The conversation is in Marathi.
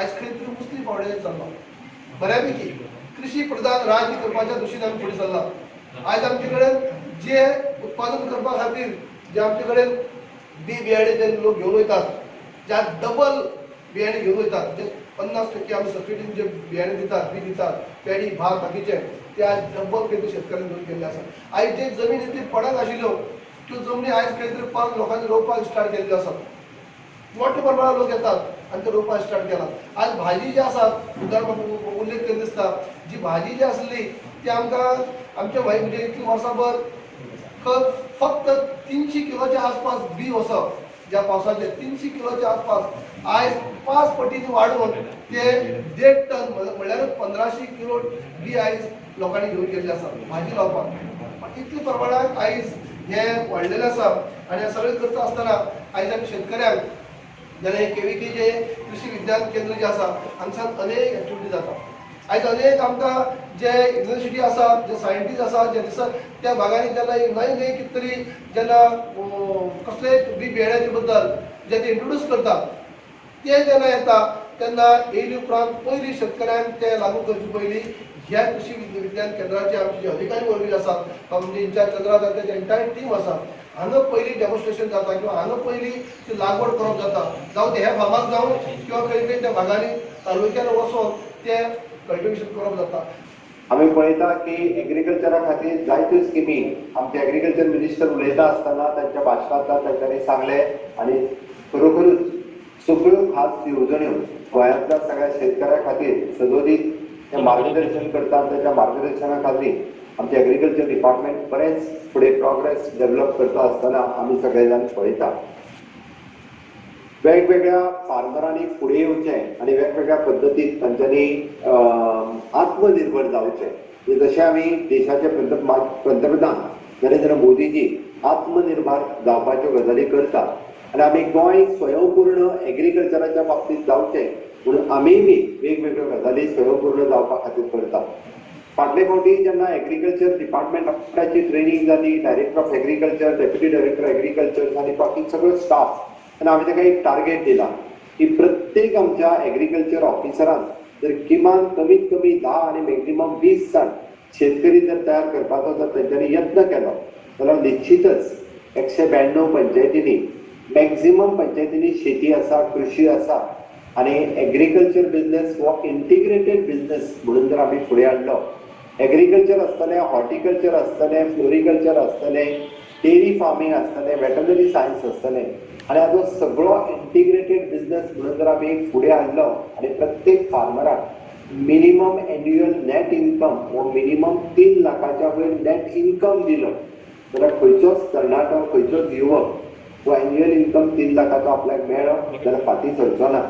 आज खरी तरी मुस्लिम पावड्यार चालला बऱ्यापैकी कृषी प्रधान राज्य करपाच्या दृश्टीने आम्ही पुढे चालला. आज आमच्याकडे जे उत्पादन करपा खातीर जे आमच्याकडे बियाणे जे लोक घेऊन वयतात, ज्या डबल बियाणे घेऊन वयतात, जे 50% आम्ही सबसिडीन जे बियाणे दितात, बी दितात, पेडी भात बाकीचे ते आज डबल केंद्र शेतकऱ्यांनी घेऊन केल्ले आसा. आज जे जमीन इतली पडक आशिल्ल्यो त्यो जमनी आज खंय तरी परत लोकांनी रोवपाक स्टार्ट केल्ल्यो आसात. मोठ्या प्रमाणात लोक येतात आणि ते रोवपाक स्टार्ट केला. आज भाजी जी आसात उदाहरण उल्लेख करीत दिसता, जी भाजी जी आसली ती आमकां आमच्या म्हणजे इतली वर्सांभर फक्त 300 किलोच्या आसपास बी वसप, ज्या पावसाचे 300 किलोच्या आसपास आज 5 पटीने वाढून ते 1.5 टन म्हणल्यार 1500 किलो बी आज लोकांनी घेऊन गेल्ले आसा भाजी लावपाक. इतल्या प्रमाणात आयज हे वाडलेले आसा आणि हे सगळे करता आसतना आयज आमी शेतकऱ्यांक जाल्यार हे केवीके जे कृषी विज्ञान केंद्र जे आसा हांगसान अनेक एक्टिविटी जाता. आयज अनेक आमकां जे युनिवर्सिटी आसा, जे सायंटिस्ट आसा, जे दिसता त्या भागांनी जेन्ना नवे कितें तरी जेन्ना कसलेय बी बियाण्याचे बद्दल जे ते इंट्रोड्यूस करतात, ते जेन्ना येता तेन्ना येयले उपरांत पयलीं शेतकऱ्यांक ते लागू करचे पयलीं ह्या कृषी विज्ञान केंद्राचे आमचे जे अधिकारी वर्ग आसात, म्हणजे इन्चार्ज केंद्रात तेजे एंटायर टीम आसा, हांगा पयलीं डेमॉन्स्ट्रेशन जाता किंवा हांगा पयलीं ती लागवड करप जाता. जावं ते ह्या फार्माक जावं किंवा खंय खंय त्या भागांनी तालुक्यान वचून ते कल्टिवेशन करप जाता. आम्ही पळयता की एग्रीकल्चरा खातीर जायत्यो स्किमी आमचे एग्रीकल्चर मिनिस्टर उलयता आसतना त्यांच्या भाशणांतल्यान तांच्यांनी सांगले आणि खरोखरूच सगळ्यो खास येवजण्यो गोंयांतल्या सगळ्या शेतकऱ्यां खातीर सदोदीत ते मार्गदर्शन करतात. त्याच्या मार्गदर्शना खातीर आमचे एग्रीकल्चर डिपार्टमेंट बरेंच फुडें प्रोग्रेस डेव्हलप करता आसतना आमी सगळे जाण पळयता. वेगवेगळ्या फार्मरांनी फुडें येवचें आणि वेगवेगळ्या पद्दतीन तांच्यांनी आत्मनिर्भर जावचें. जशें आमी देशाचे पंतप्रधान नरेंद्र मोदीजी आत्मनिर्भर जावपाच्यो गजाली करतात आणि आमी गोंय स्वयंपूर्ण एग्रीकल्चराच्या बाबतींत जावचें म्हणून आमीय बी वेगवेगळ्यो गजाली स्वयंपूर्ण जावपा खातीर करतात. फाटले फावटी जेन्ना एग्रीकल्चर डिपार्टमेंटाची ट्रेनिंग जाली, director of agriculture, deputy director agriculture आणि बाकी सगळो स्टाफ, आणि आम्ही ताका एक टार्गेट दिला की प्रत्येक आमच्या एग्रीकल्चर ऑफिसरान जर किमान कमीत कमी 10 आणि मॅक्झिमम 20 जाण शेतकरी जर तयार करपाचो जर तांच्यांनी यत्न केलो जाल्यार निश्चितच 192 पंचायतींनी मॅक्झिमम पंचायतींनी शेती आसा, कृषी आसा आणि एग्रीकल्चर बिझनेस हो इंटिग्रेटेड बिझनेस म्हणून जर आमी फुडें हाडलो, एग्रीकल्चर आसतलें, हॉर्टिकल्चर आसतलें, फ्लोरिकल्चर आसतलें, डेरी फार्मिंग आसतलें, वेटरनरी सायन्स आसतलें आणि हाजो सगळो इंटिग्रेटेड बिझनेस म्हणून जर आमी फुडें हाडलो आणि प्रत्येक फार्मराक मिनिमम एन्युअल नेट इन्कम हो मिनिमम 3 लाखाच्या वयर नेट इन्कम दिलो जाल्यार खंयचोच तरणाटो, खंयचोच युवक हो एन्युअल इन्कम 3 लाखाचो आपल्याक मेळ्ळो जाल्यार फाटीं सरचो ना.